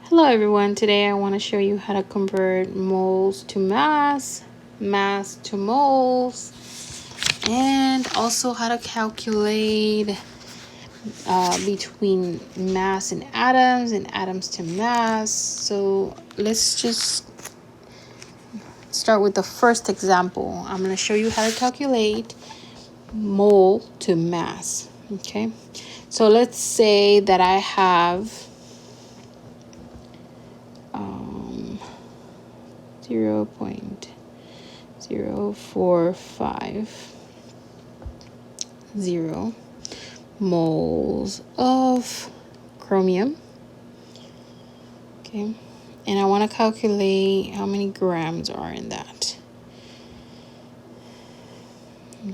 Hello everyone, today I want to show you how to convert moles to mass, mass to moles, and also how to calculate between mass and atoms to mass. So let's just start with the first example. I'm going to show you how to calculate mole to mass. Okay, so let's say that I have 0.0450 moles of chromium. Okay, and I want to calculate how many grams are in that.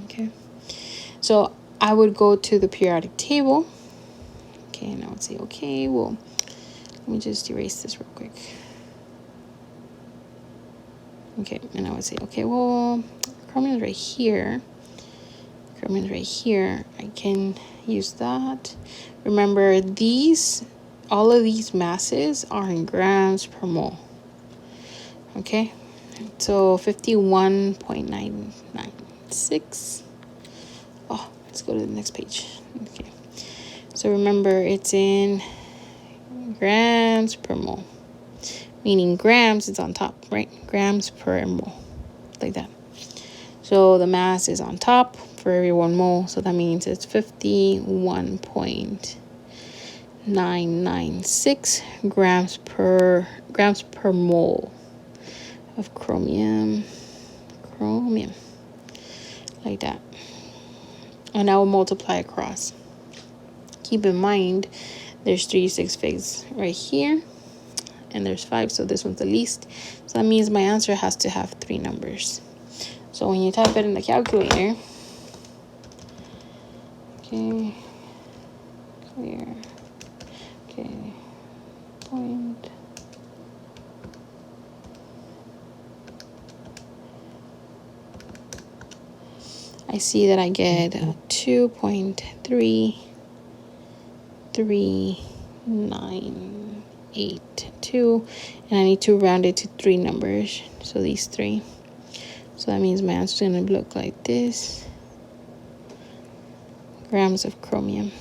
Okay, so I would go to the periodic table. Okay, and I would say, okay, well, let me just erase this real quick. Okay, and I would say, okay, well, chromium is right here. Chromium is right here. I can use that. Remember, all of these masses are in grams per mole. Okay, so 51.996. Oh, let's go to the next page. Okay, so remember, it's in grams per mole, meaning grams is on top, right? Grams per mole, like that. So the mass is on top for every 1 mole, so that means it's 51.996 grams per mole of chromium, like that. And I will multiply across. Keep in mind, there's 3 6 figs right here, and there's 5, so this one's the least. So that means my answer has to have 3 numbers. So when you type it in the calculator, okay, clear, okay, point. I see that I get 2.33982, and I need to round it to 3 numbers, so these 3. So that means my answer is going to look like this. Grams of chromium.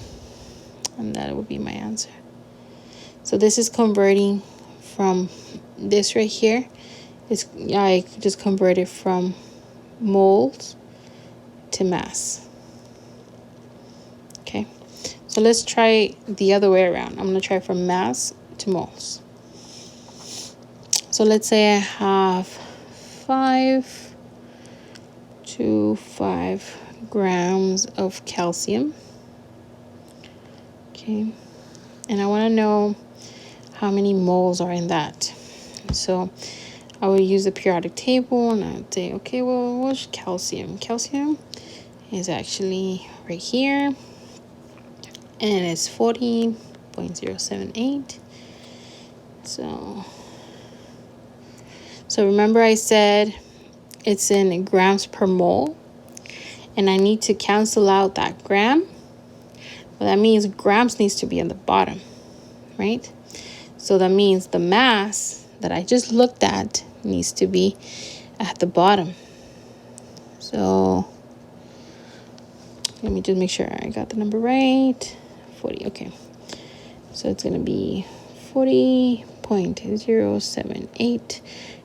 And that would be my answer. So this is converting from this right here. I just converted from moles to mass. Okay. So let's try the other way around. I'm going to try from mass to moles. So let's say I have 5 to 5 grams of calcium. Okay, and I want to know how many moles are in that. So I will use the periodic table, and I would say, okay, well, what's calcium? Calcium is actually right here, and it's 40.078. So remember I said it's in grams per mole, and I need to cancel out that gram. Well, that means grams needs to be on the bottom, right? So that means the mass that I just looked at needs to be at the bottom. So let me just make sure I got the number right. 40, okay. So it's going to be 40.078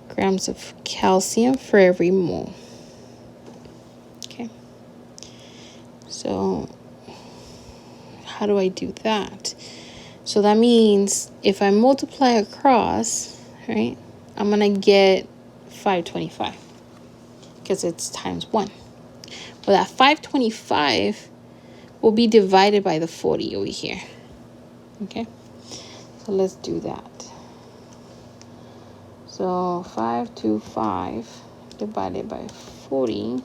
grams of calcium for every mole. Okay. So how do I do that? So that means if I multiply across, right, I'm going to get 525 because it's times 1. Well, that 525 will be divided by the 40 over here. Okay, so let's do that. So 525 divided by 40.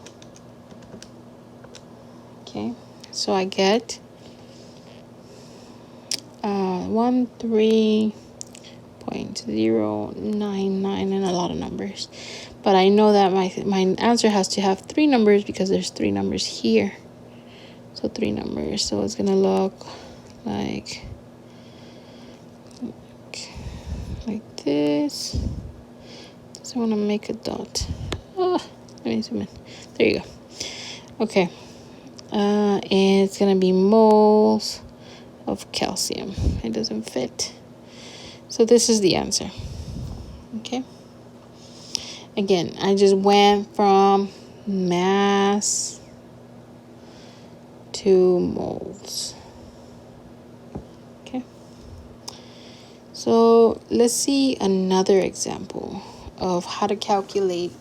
Okay, so I get 13.099 and a lot of numbers. But I know that my answer has to have 3 numbers because there's 3 numbers here. So 3 numbers. So it's going to look like like this. So I want to make a dot. Oh, let me zoom in. There you go. Okay. And it's going to be moles of calcium. It doesn't fit. So this is the answer. Okay. Again, I just went from mass to moles. Okay. So let's see another example of how to calculate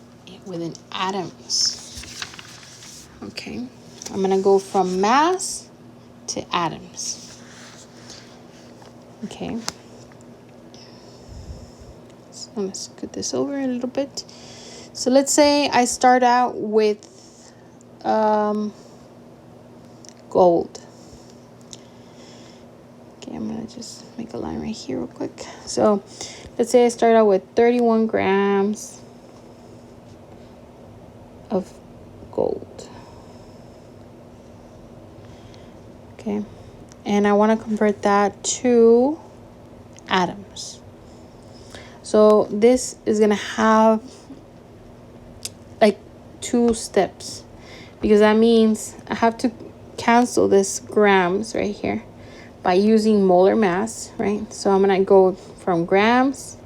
within atoms. Okay. I'm going to go from mass to atoms. Okay. So let's scoot this over a little bit. So let's say I start out with gold. Okay, I'm going to just make a line right here real quick. So let's say I start out with 31 grams of gold. Okay. And I want to convert that to atoms. So this is going to have like 2 steps, because that means I have to cancel this grams right here by using molar mass, right? So I'm going to go from grams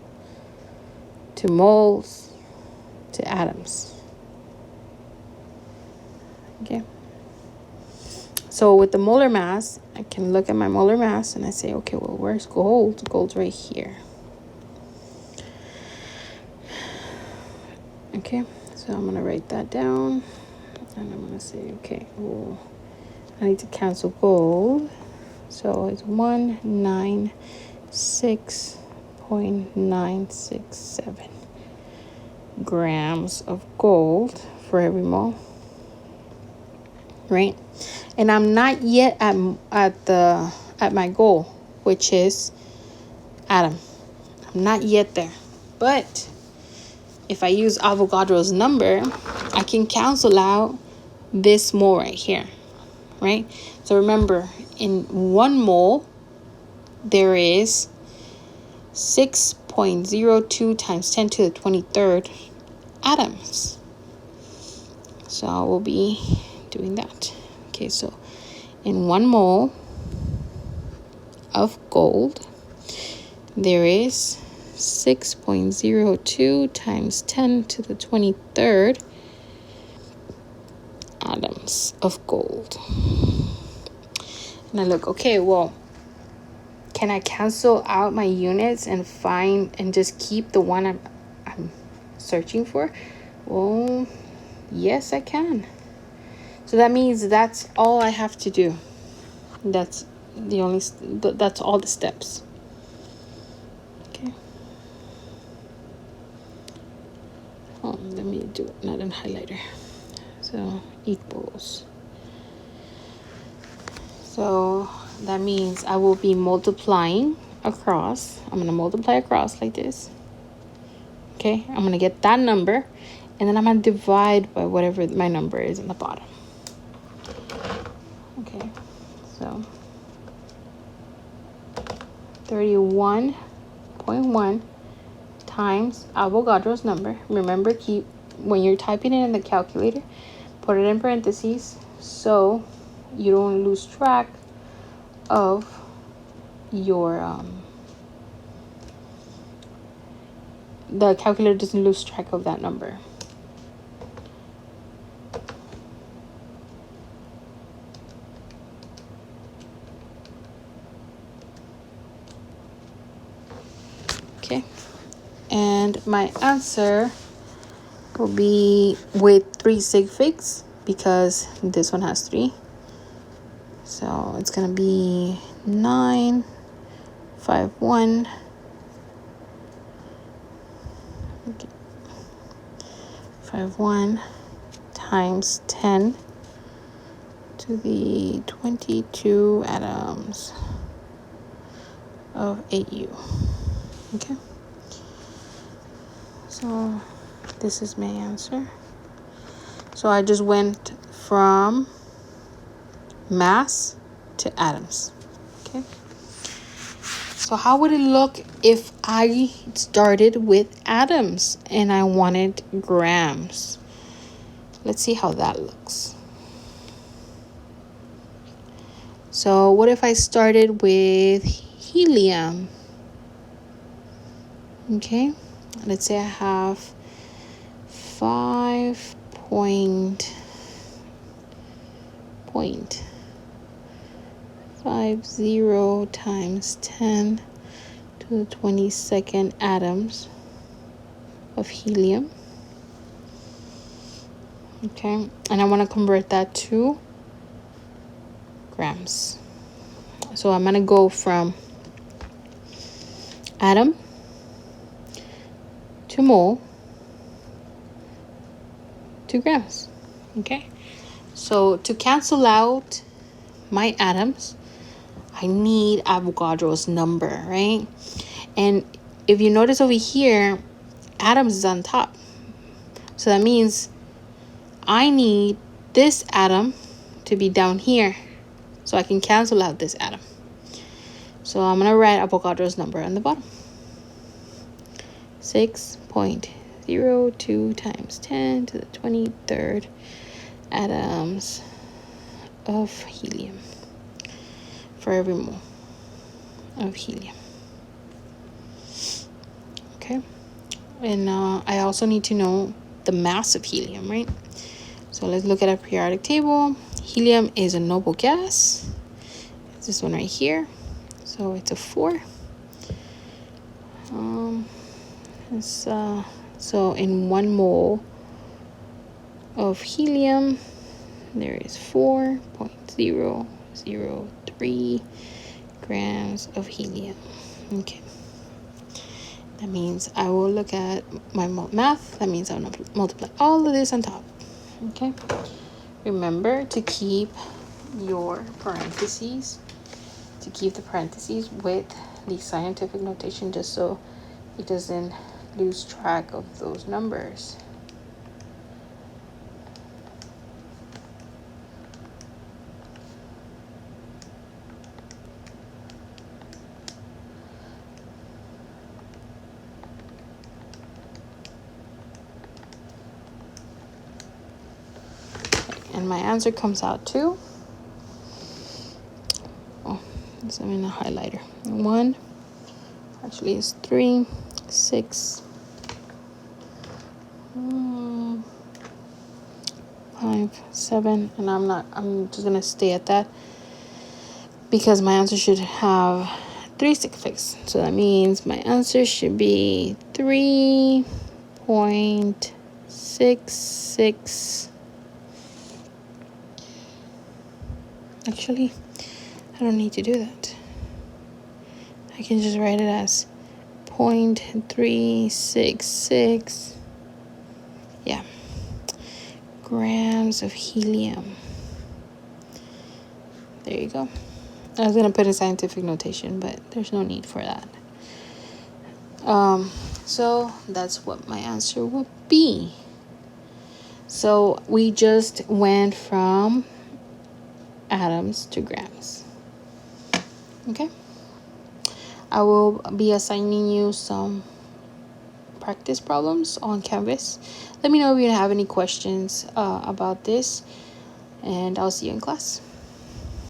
to moles to atoms. Okay. So with the molar mass, I can look at my molar mass and I say, okay, well, where's gold? Gold's right here. Okay, so I'm going to write that down. And I'm going to say, okay, well, I need to cancel gold. So it's 196.967 grams of gold for every mole. Right? And I'm not yet at my goal, which is atom. I'm not yet there. But if I use Avogadro's number, I can cancel out this mole right here, right? So remember, in 1 mole, there is 6.02 times 10 to the 23rd atoms. So I will be doing that. Okay, so in 1 mole of gold, there is 6.02 times 10 to the 23rd atoms of gold. And I look, okay, well, can I cancel out my units and find and just keep the one I'm searching for? Well, yes, I can. So that means that's all I have to do. That's all the steps. Okay. Oh, let me do it, not in highlighter. So equals. So that means I will be multiplying across. I'm going to multiply across like this. Okay, I'm going to get that number. And then I'm going to divide by whatever my number is in the bottom. Okay, so 31.1 times Avogadro's number. Remember, when you're typing it in the calculator, put it in parentheses so you don't lose track of your the calculator doesn't lose track of that number. Okay, and my answer will be with 3 sig figs because this one has 3. So it's gonna be 951. Okay. 51 times 10 to the 22 atoms of AU. Okay. So this is my answer. So I just went from mass to atoms. Okay. So how would it look if I started with atoms and I wanted grams? Let's see how that looks. So what if I started with helium? Okay, let's say I have 5.50 times 10 to the 22nd atoms of helium. Okay, and I want to convert that to grams. So I'm going to go from atom to mole to grams. Okay, so to cancel out my atoms, I need Avogadro's number, right? And if you notice over here, atoms is on top. So that means I need this atom to be down here so I can cancel out this atom. So I'm going to write Avogadro's number on the bottom. 6.02 times 10 to the 23rd atoms of helium for every mole of helium. Okay. And I also need to know the mass of helium, right? So let's look at a periodic table. Helium is a noble gas. It's this one right here. So it's a 4. So in 1 mole of helium, there is 4.003 grams of helium. Okay. That means I will look at my math. That means I'll multiply all of this on top. Okay. Remember to keep your parentheses, to keep the parentheses with the scientific notation just so it doesn't lose track of those numbers. And my answer comes out to, I'm in a highlighter. 1, actually it's 3, 6, 5, 7, and I'm just gonna stay at that because my answer should have 3 stick fixes. So that means my answer should be 3.66. Actually, I don't need to do that. I can just write it as 0.366. Yeah. Grams of helium. There you go. I was going to put a scientific notation, but there's no need for that. So that's what my answer would be. So we just went from atoms to grams. Okay. I will be assigning you some practice problems on Canvas. Let me know if you have any questions about this, and I'll see you in class.